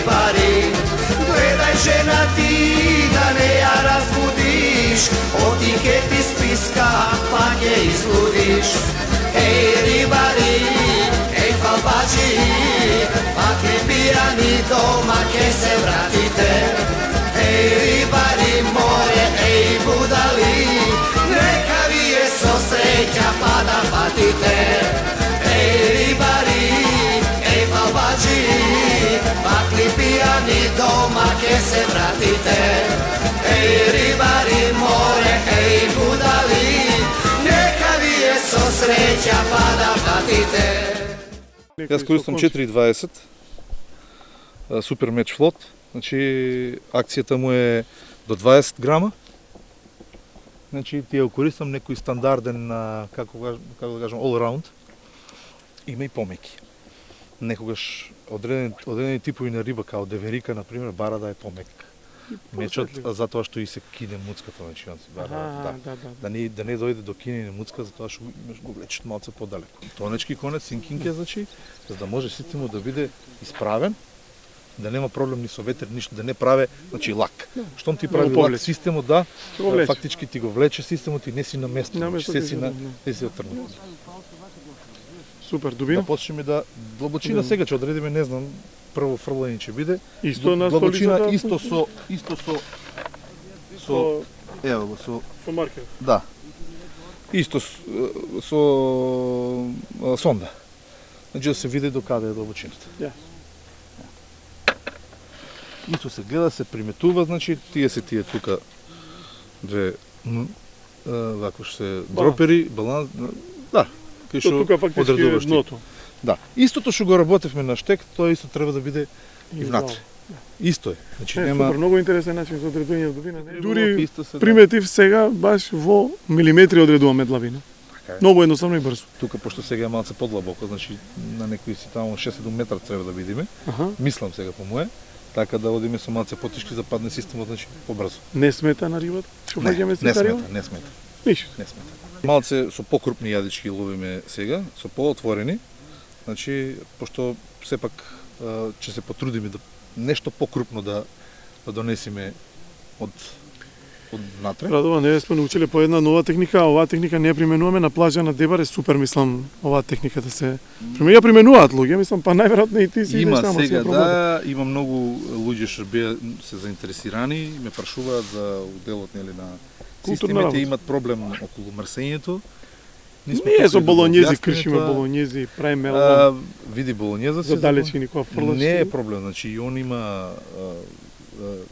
рибари, гледај жена ти да не ја разбудиш, оти ке ти списка, па ке излудиш. Еј рибари, еј палбачи, пакли пијани дома ке се вратите. Еј рибари море, еј будали, нека ви е со среќа па да патите. Еј рибари, еј палбачи, пакли пијани дома ке се вратите. Еј рибари море, еј будали, нека ви е со среќа па да патите. Јас користам 4.20 Супер Меч флот. Значи акцијата му е до 20 грама. Значи ти ја користам некој стандарден како да кажам all around. Има и помеки. Некогаш одредени типови на риба као деверика на пример бара да е помек. Мечот затоа што и се кине муцката, значи он си бара да не дојде до кинење муцка затоа што го влечат малце подалеку. Тонечки конец синкинг е, значи за да може системот да биде исправен, да нема проблем ни со ветер, ништо, да не праве, значи лак. Штом ти прави лак системот, да, фактички ти го влече системот и не си на место, се си отрнат. Супер, дубина. Да почнеме да длабочина сега ќе одредиме, не знам, прво фрлање ќе биде. Исто на длабочина столицата? исто со маркер. Да. Исто со сонда. Значи да се види до каде е длабочината. Да. Исто се гледа, се приметува, значи тие тука две вако што се дропери, баланс, да. Тука фактички е дното. Да. Истото што го работевме на штек, тоа исто треба да биде и внатре. Исто е. Значи нема супер, многу интересен начин за одредување на длабина. Дури приметив сега баш во милиметри одредуваме длабина. Многу едноставно и брзо. Тука пошто сега е малце подлабоко, значи на некои си таму 6-7 метра треба да видиме. Мислам сега по мое. Така да одиме со малце потешки за падне системот, значи побрзо. Не смета на рибата? Што фаќаме сите риба? Не смета. Ништо. Не смета. Малце со покрупни јадички ловиме сега, со поотворени. Значи, пошто сепак ќе се потрудиме да нешто покрупно да донесиме од натре. Радован, ние сме научиле по една нова техника, а оваа техника не ја применуваме на плажа на Дебар, е супер, мислам, оваа техника да се ја применуваат луѓе, мислам, па најверојатно и ти си има сега, да, има многу луѓе што се заинтересирани, ме прашуваат за делот нели на системите, имат проблем околу мрсењето. Ние со болонјези кршиме болонјези, правиме види болонјеза за далечини која фрлаш. Не е проблем, значи и он има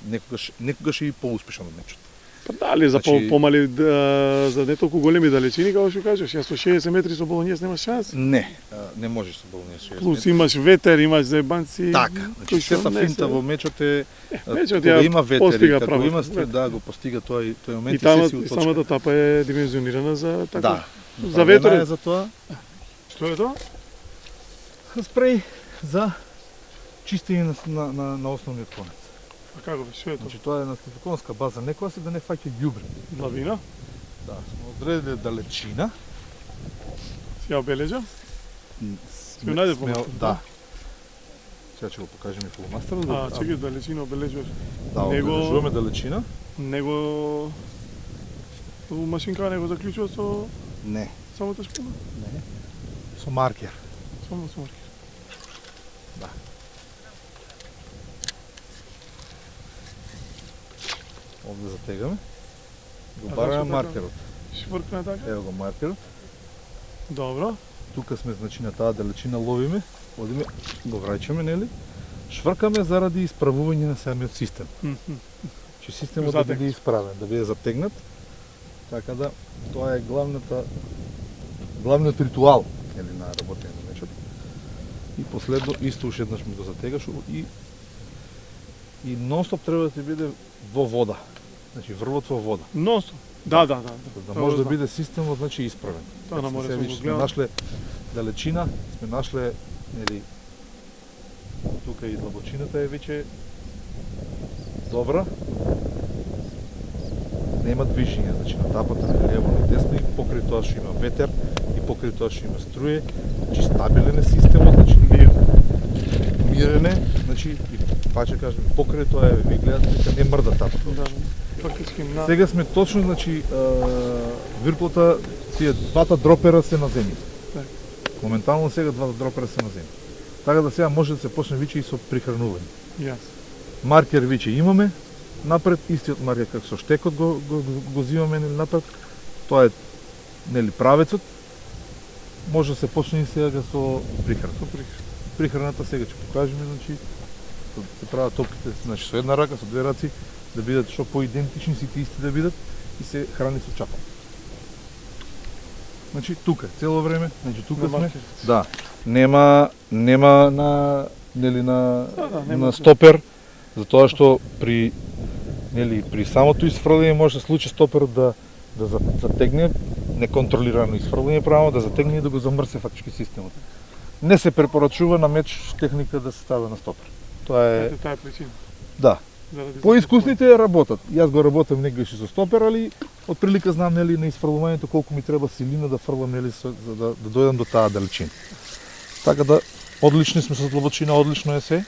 некогаш и поуспешен од мечот. Па дали за помали за не толку големи далечини, како што кажеш, јас со 60 метри со болонјез немаш шанс? Не можеш со болонјез 60 метри. Плюс имаш ветер, имаш заебанци. Така, значи сета финта во мечот е кога има ветер и како има да го постига тој момент и се самата тапа е димензионирана за така. Да. За ветер за тоа. Што е тоа? Спреј за чистење на основниот конец. А како беше? Што е тоа? Значи тоа е на стафиконска база, некоја се да не фаќа ѓубре. Длабина? Да, сме одредиле далечина. Си ја обележа? Си ја најде фломастер? Да. Сега ќе го покажем и фломастерот. Чекај, далечина обележуваш. Да, обележуваме далечина. Него машинка не го заклучува со Не. самата шпуна? Не. Со маркер. Само со маркер. Да. Овде затегаме. Го бараме маркерот. Швркна така? Ево го маркерот. Добро. Тука сме, значи, на таа далечина ловиме. Одиме, го враќаме, нели? Швркаме заради исправување на самиот систем. Че системот да биде исправен, да биде затегнат. Така да, тоа е главниот ритуал, нели, на работење на мечот. И последно, исто уште еднаш ми го затегаш и нон-стоп треба да ти биде во вода. Значи, врвот во вода. Нон-стоп? Да. Да може да биде системот, значи, исправен. Тоа на море сме нашле далечина, сме нашле, нели, тука и длабочината е веќе добра. Нема движење, значи на тапата на лево на десно и покрај тоа што има ветер и покрај тоа што има струје, значи стабилен е системот, значи мирен е, значи паче кажем покрај тоа е, ви гледате дека не мрда тапот. Да, фактички на... Сега сме точно, значи, вирплата, тие двата дропера се на земја. Так. Моментално сега двата дропера се на земја. Така да сега може да се почне виче и со прихранување. Јас. Маркер виче имаме, напред, истиот маркер како со штекот го зимаме нели напред. Тоа е нели правецот. Може да се почне и сега со прихрана. Прихраната сега ќе покажеме, значи се прават топките, значи со една рака, со две раци, да бидат што поидентични, сите исти да бидат и се храни со чапа. Значи тука цело време, значи тука сме. Да, нема на нели на стопер, затоа што при самото исфрлање може да се случи стоперот да затегне неконтролирано исфрлање право, да затегне и да го замрсе фактички системот. Не се препорачува на меч техника да се стави на стопер. Тоа е причина. Да. Поискусните работат. Јас го работам негдеш и со стопер, али од прилика знам нели на исфрлувањето колку ми треба силина да фрлам нели за да дојдам до таа далечина. Така да одлични сме со длабочина, одлично е се.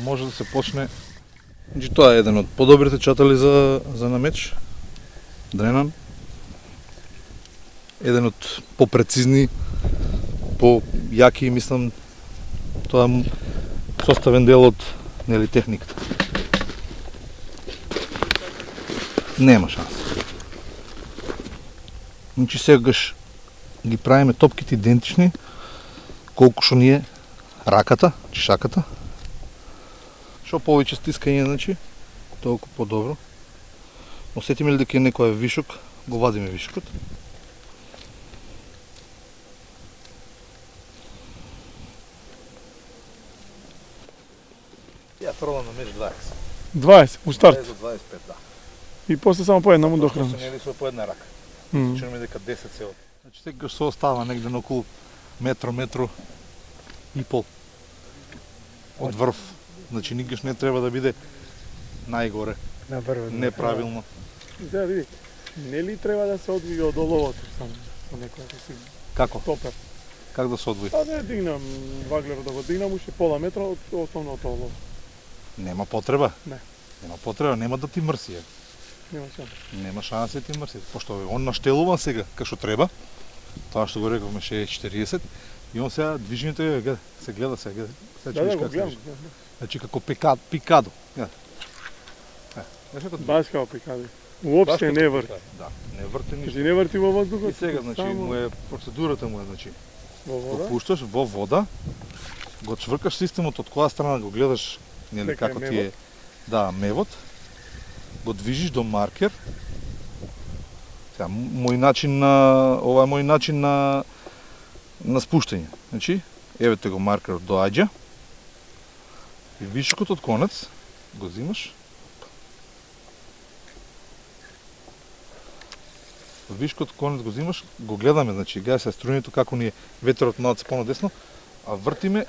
Може да се почне. Значи тоа е еден од подобрите чатали за намеч. Дренан. Еден од попрецизни, по-јаки, мислам, тоа составен дел од нели техниката. Нема шанса. Значи сегаш ги правиме топките идентични, колку што ни е раката, чишаката. Што повеќе стискање, значи, толку подобро. Осетиме ли дека е некој вишок, го вадиме вишокот. Ја фрлам на меч 20. 20, у старт. За 25, да. И после само по една му дохраниш. Нели со по една рака. Чуме дека 10 се од. Значи секогаш се остава негде на околу метро и пол од врв. Значи никогаш не треба да биде најгоре. Неправилно. Да, види. Нели треба да се одвие од оловото само со некоја си. Како? Топер. Как да се одвои? А да дигнам ваглерот, да го дигнам уште пола метра од основното олово. Нема потреба. Не. Нема потреба, нема да ти мрси. Нема шанса. Нема шанса да ти мрси. Пошто он наштелува сега како што треба. Тоа што го рековме 60-40 и он сега движењето се гледа сега. Да, го гледам. Значи како пикадо. Баш како пикадо. Уопште не врти. Да, не врти ништо. Значи не врти во воздухот. И сега, значи, му е процедурата му е, значи, во вода. го пушташ во вода, го чвркаш системот од која страна го гледаш, нели како ти е, да, мевот, го движиш до маркер. Сега ова е мој начин на спуштање. Значи, евете го маркерот доаѓа. И вишокот од конец го зимаш. Вишкот конец го зимаш, го гледаме, значи, гледа се струњето како ни е ветерот малце понадесно, а вртиме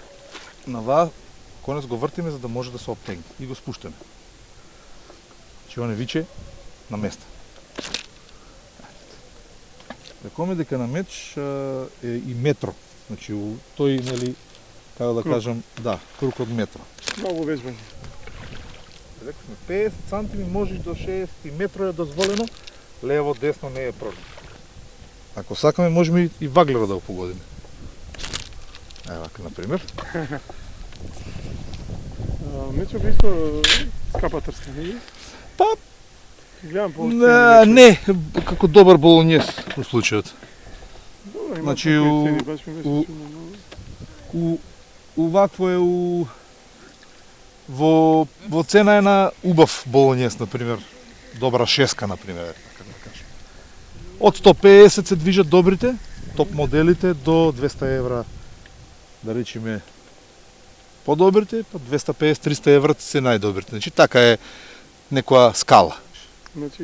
на ваа конец го вртиме за да може да се оптегне и го спуштаме. Значи он е виче на место. Рекоме дека на меч е и метро. Значи тој нели како да кажам, да, круг од метро. Многу вежбање. Рековме 50 сантими можеш до 60 метро е дозволено. Лево, десно не е проблем. Ако сакаме, можеме и ваглера да го погодиме. Ева, вака, например. Мечот исто скапа трска, не? Па, гледам по не, како добар болонјез во случајот. Добро, има Значи, цени, баш ми беше вакво е во цена е на убав болонјез, например. Добра шеска, например. Од 150 се движат добрите, топ моделите, до 200 евра, да речеме, подобрите, па 250-300 евра се најдобрите. Значи, така е некоја скала. Значи,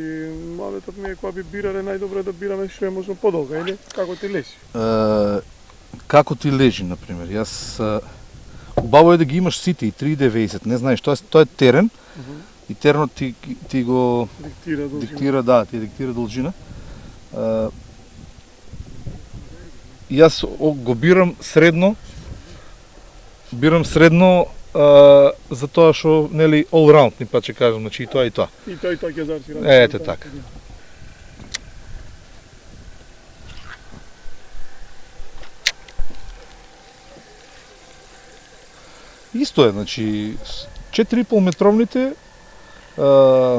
маветот ми е кога би бирале најдобро да бираме што е можно подолга, или како ти лежи? Како ти лежи, например. Јас убаво е да ги имаш сите и 3,90, не знаеш, тоа е терен. И теренот ти го диктира, да, ти диктира должина. Јас го бирам средно затоа што нели all round ни па ќе кажам, значи и тоа и тоа. И тоа ќе заврши. Ете така. Исто е, значи 4,5 метровните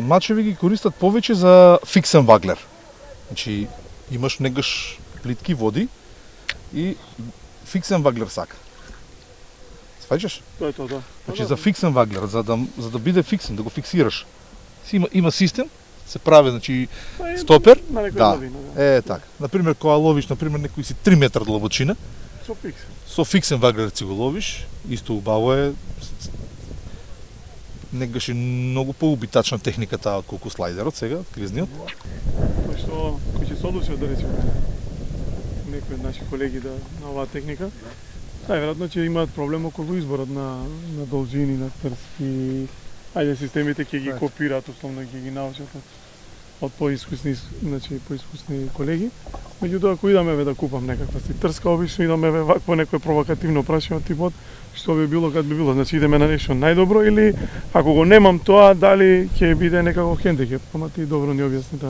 мачеви ги користат повеќе за фиксен ваглер. Значи имаш негаш плитки води и фиксен ваглер сака. Сваќаш? Тоа е тоа, да. Значи за фиксен ваглер, за да биде фиксен, да го фиксираш. Има систем, се прави, значи стопер. Да. Така. Например, кога ловиш, например, некои си 3 метра длабочина, со фиксен ваглер си го ловиш, исто убаво е. Негаш е многу поубитачна техника таа колку слайдерот сега, кризниот. Тоа што кој ќе се одлучи да речеме некои од наши колеги на оваа техника, најверојатно ќе имаат проблем околу изборот на должини, на трски. Ајде системите ќе ги копираат, условно ќе ги научат од поискусни, значи поискусни колеги. Меѓутоа, ако идаме да купам некаква си трска, обично идаме вакво некое провокативно прашање типот што би било кад би било. Значи идеме на нешто најдобро или ако го немам тоа, дали ќе биде некаков хендикеп. Ама ти добро ни објасни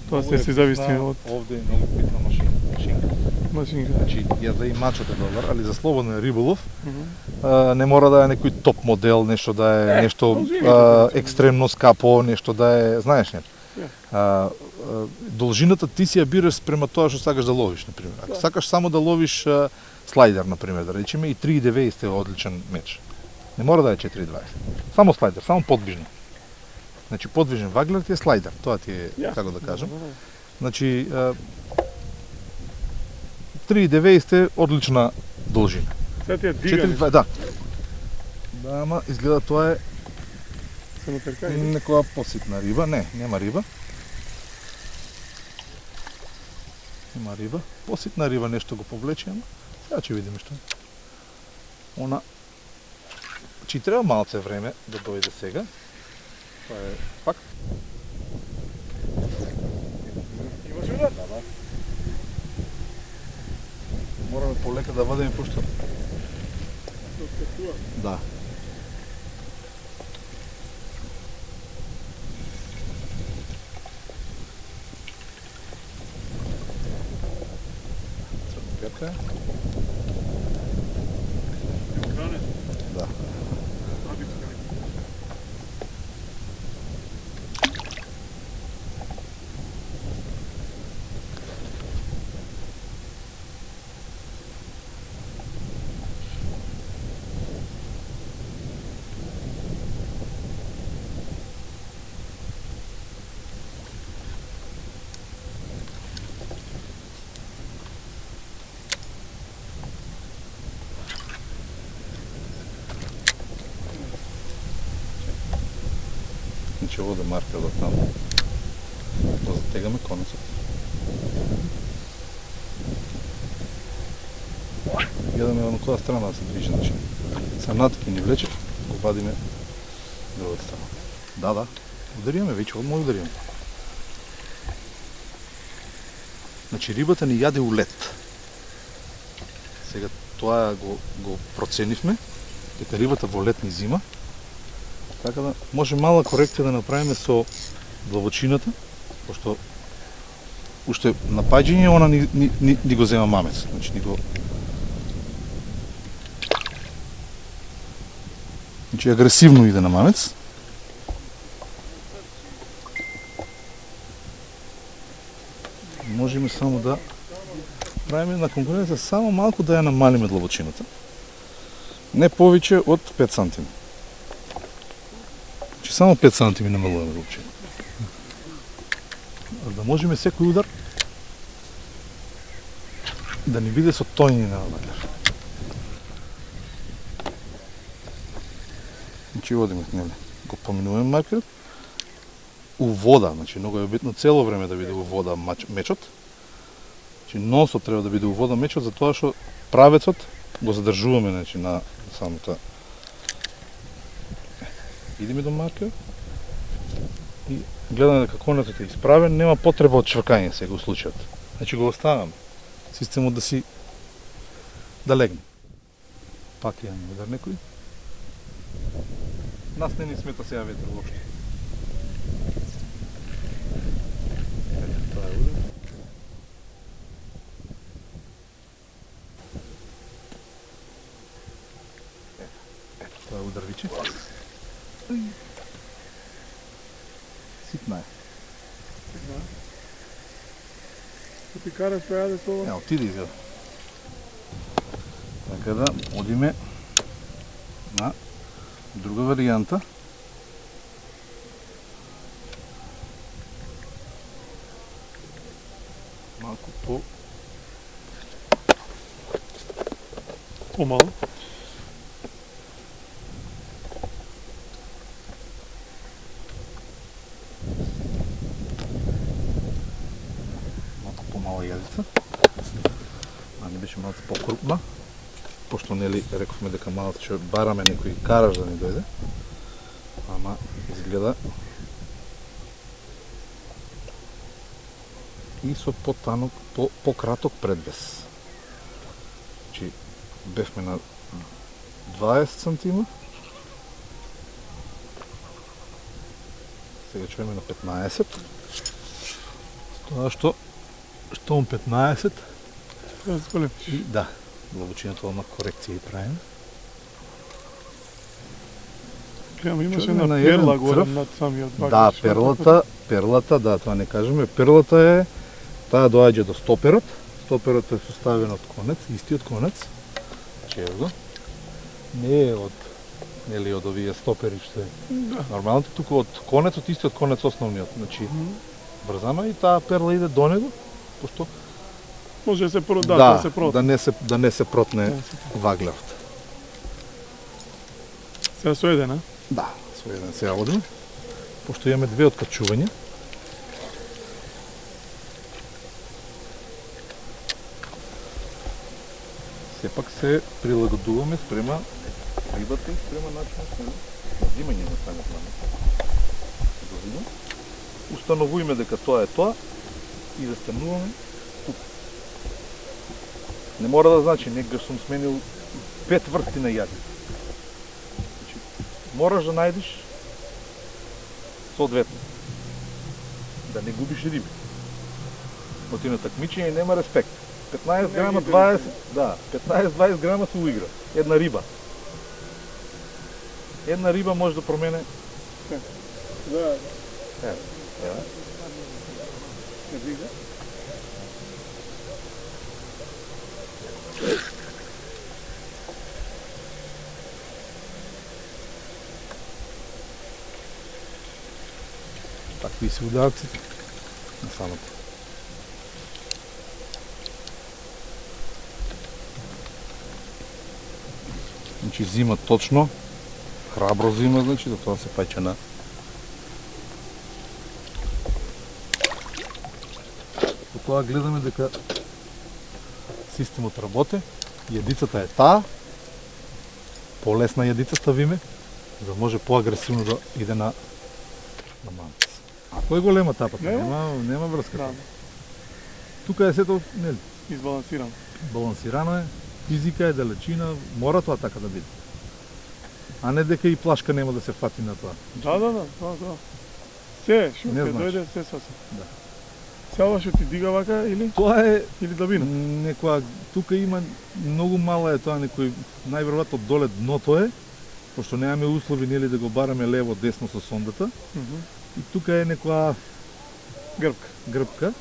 тоа се си зависи од овде е многу битна машинка. Значи ја да и мачот е добар, али за слободен риболов не мора да е некој топ модел, нешто да е нешто екстремно скапо, нешто да е, знаеш не. Должината ти си ја бираш спрема тоа што сакаш да ловиш, например. Ако сакаш само да ловиш слайдер, например, да речеме, и 3,90 е одличен меч. Не мора да е 4,20. Само слайдер, само подвижен. Значи подвижен ваглер ти е слайдер, тоа ти е, како да кажам. Значи 3,90 е одлична должина. Сега ти е дигане. 4,20, да. Да, ама изгледа тоа е некоја поситна риба, нема риба. Нема риба, поситна риба нешто го повлече, ама сега ќе видиме што. Она чи треба малце време да дојде сега. Тоа е факт. Имаш удар? Да. Мораме полека да вадиме пошто. Да. Црнопетка. Да. Значи ово да маркер до таму. Да затегаме конецот. Гледаме од која страна да се движи, значи. Санатки ни влече, го вадиме другата страна. Да, удариме веќе, одма удариме. Значи рибата ни јаде у лед. Сега тоа го проценивме, дека рибата во лед ни зима. Така да може мала корекција да направиме со длабочината, пошто уште на паѓање она ни го зема мамец, значи Значи агресивно иде на мамец. Можеме само да правиме на конкуренција само малку да ја намалиме длабочината. Не повеќе од 5 см. Значи само 5 см намалуваме длабочината. Да можеме секој удар да ни биде со тоњина на ваглер. Значи одиме, нели, го поминуваме маркерот. У вода, значи многу е битно цело време да биде у вода мечот. Значи нонстоп треба да биде у вода мечот, затоа што правецот го задржуваме, значи на самата. Идеме до маркерот и гледаме дека конецот е исправен, нема потреба од чвркање сега у случајот. Значи го оставаме системот да легне. Пак имаме удар некој. Нас не ни смета сега ветер воопшто. Ето, тоа е удар. Ето, тоа е удар виче. Ситна е. Ко ти караш па јаде со ова? Не, отиде изгледа. Така да, одиме на друга варијанта. Малку Помало. малку помала јадица. А не беше малку покрупна. Пошто нели рековме дека малку ќе бараме некој караж да ни дојде. Ама изгледа и со потанок, пократок предвес. Значи бевме на 20 сантима. Сега чуеме на 15. Тоа што 15 Треба да се полепиш. и да, длабочината одма корекција и правиме. Гледам, имаше Чуеме една на еден перла горе црв. над самиот бакар. Да, Што е перлата, да, тоа не кажеме. Перлата е, таа доаѓа до стоперот. Стоперот е составен од конец, истиот конец. Че го. Не е од нели од овие стопери што е Да. нормалното, туку од конецот, истиот конец основниот. Значи врзано и таа перла иде до него, пошто Може да се прода, да се прода. да не се протне Да се прода. ваглерот. Сега со еден, а? Да, со еден сега одиме. Пошто имаме две откачувања. Сепак се прилагодуваме спрема рибата и спрема начинот на взимање на самиот намет. Установуваме дека тоа е тоа и да стануваме тука. Не мора да значи, некогаш сум сменил 5 врсти на јадица. Значи, мораш да најдеш соодветно. Да не губиш риби. Оти на такмичење нема респект. 15 грама, 20, да, 15-20 грама се уигра. Една риба. Една риба може да промене. Да. Ева. Не види? Такви се ударците на самото. Значи зима точно, храбро зима, значи, да тоа се паѓа на по тоа гледаме дека системот работи, јадицата е таа, полесна јадица ставиме, за да може поагресивно да иде на манец. Ако е голема тапата, нема врска. Да, Тука е сето, нели, избалансиран. балансирано е, физика е, далечина, мора тоа така да биде. А не дека и плашка нема да се фати на тоа. Да. Се, што Не ќе значи. дојде, се сасем. Да. Се ова што ти дига вака или? Тоа е Или дабина? некоја, тука има многу мала е тоа некој, најверојатно доле дното е, пошто немаме услови нели да го бараме лево десно со сондата. И тука е некоја грбка.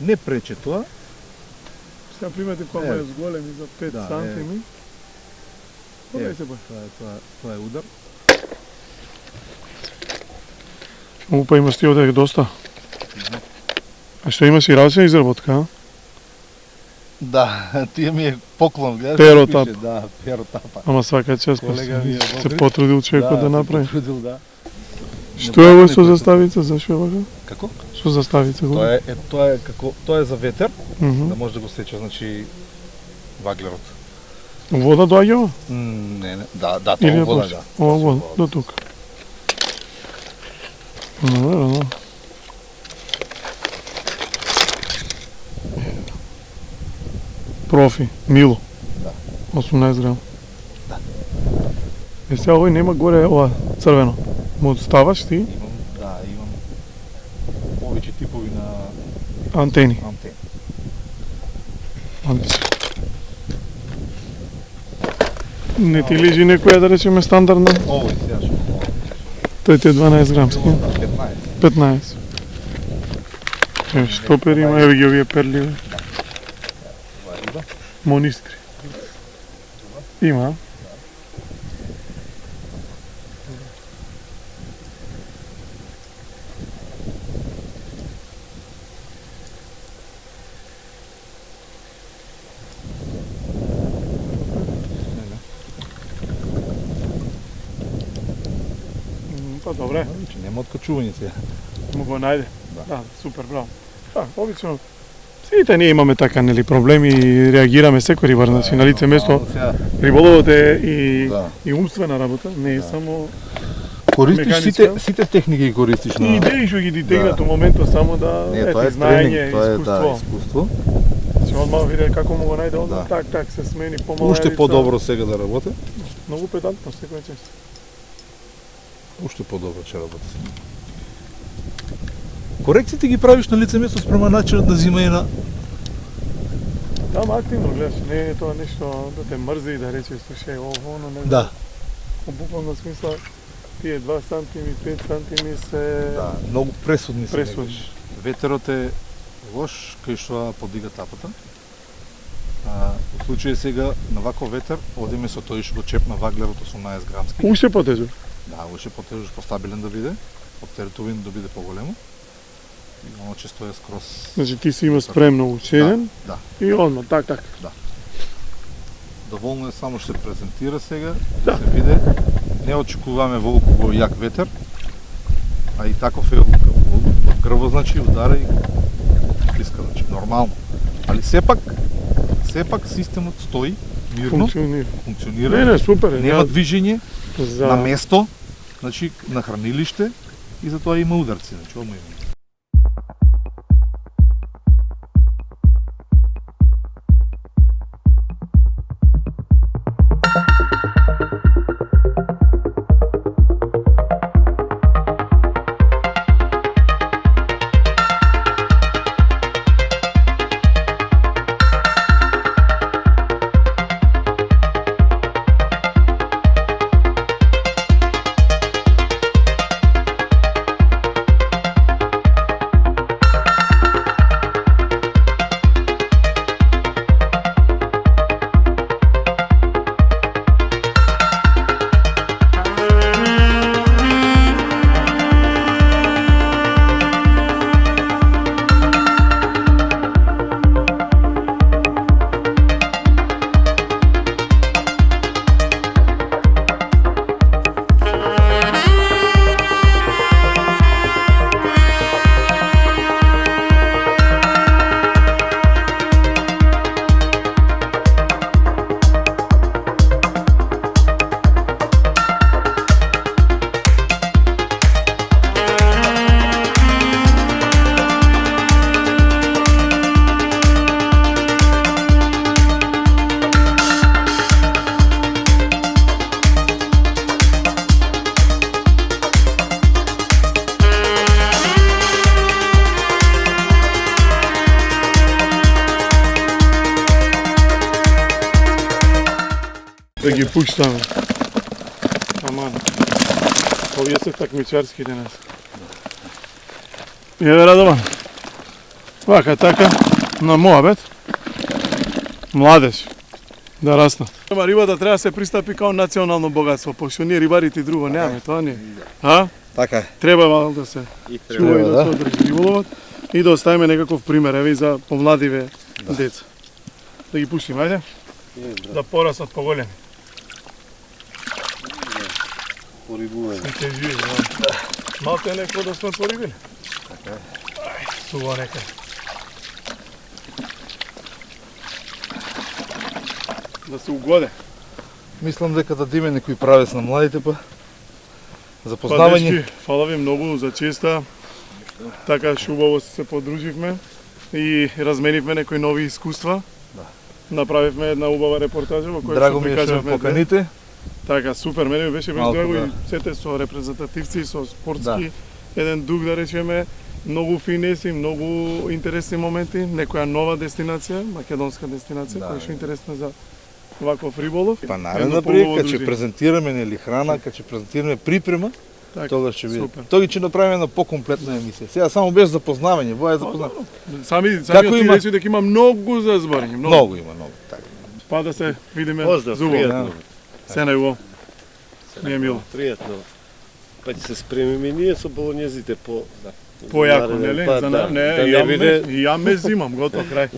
Не прече тоа. Сега примети кога Е. е зголеми за 5 Да, сантими. Добре се бој. Тоа е удар. Упа имаш ти овде доста. А што имаш и различна изработка, а? Да, тие ми е поклон, гледаш. Перо пише, тап. Да, перо тапа. Ама свака чест Колега ми е се добри. потрудил човекот да се направи. потрудил, да. Што е ово со заставица, зашо е вака? Како? Со заставица го? Тоа е како тоа е за ветер, Мгм. да може да го сече, значи ваглерот. Вода доаѓа ова? Не, да, тоа Или вода, пуш? да. Ова Тоа вода, со до тука. Да. Профи, Мило. Да. 18 грам. Сега овој нема горе ова црвено. Му ставаш ти Имам повеќе типови на антени. антени. Одлично. Не ти лежи некоја, да речеме, стандардна? Овој сега што Тој ти е 12 грамски. 15. 15. Еве штопер има, еве ги овие перливи. Ова е риба. Монистри. Има. Па добре, Значи нема откачување сега. му го најде. Да. Да, супер, браво. Да, обично сите ние имаме така нели проблеми и реагираме секој рибар, значи на лице место. Сега Риболовот е и Да. и умствена работа, не е само користиш механичка. сите техники ги користиш и на. идеи што ги дитегнат Да. у моментот само да Не, тоа е знаење, тренинг, тоа е искуство. искуство. Че одма виде како му го најде, одма Да. так се смени помало. Уште подобро сега да работи. Многу педантно секој чест. Уште подобро ќе работи. Корекциите ги правиш на лице место спрема начинот на зимање на. Да, активно гледаш, не е тоа нешто да те мрзи да речеш слушај ово, оно, не. Да. Буквално смисла тие 2 сантими, 5 сантими се Да, многу пресудни се. Пресудни. негаш. Ветерот е лош кај што подига тапата. У случај сега на ваков ветер одиме со тој што го чепна ваглерот 18 грамски. уште потежок. Да, уште потежок, постабилен да биде, оптеретуван да биде поголемо. И оно често е скроз. Значи ти си има спремно учеден Да. и одма так. Доволно е само што се презентира сега, Да. се виде. Не очекуваме волку го јак ветер, а и таков е од грбо, значи удара и плиска, значи нормално. Али сепак системот стои мирно, Функционира. функционира, Не, супер е. нема движење за на место, значи на хранилиште и затоа има ударци, значи омо има. да ги пуштаме. Аман. Овие се такмичарски денес. Еве Радован. Вака така, на моабет. Младеж. Да раснат. Рибата треба да се пристапи као национално богатство, пошто ние рибарите друго немаме, тоа не. А? Така е. Треба мал да се чува и треба, да се одржи риболовот и да оставиме некаков пример, еве и за помладиве деца. Да ги пуштиме, ајде? Да пораснат поголеми. Порибуваме. Сите живи, да. Малко е некој да сме порибили. Така е. Ај, сува нека. Да се угоде. Мислам дека дадиме некој правец на младите па Па запознавање. дечки, фала ви многу за честа. Така шубаво се подруживме и разменивме некои нови искуства. Да. Направивме една убава репортажа во која Драго што ми е што ме прикажавме поканите. Така, супер, мене ми беше Малку, драго и да. сете со репрезентативци, со спортски, еден дух да речеме, многу финеси, многу интересни моменти, некоја нова дестинација, македонска дестинација, Да, која што е интересна за ваков риболов. Па Едно наредна полово прилика ќе дружина. презентираме нели храна, ќе презентираме припрема, Така, тогаш ќе биде. супер. Тој ќе направиме една покомплетна емисија. Сега само без запознавање, во е запознавање. Самиот Како ти има? речи дека има многу за зборење, многу. Многу има, многу. Така. Па да се видиме Поздрав, зубово. пријатно. Се најубаво. Ми е мило. Пријатно. Па ќе се спремиме ние со болонјезите Појако, нареден нели? пат, За да. не, Да ја не биде ме зимам, готов крај.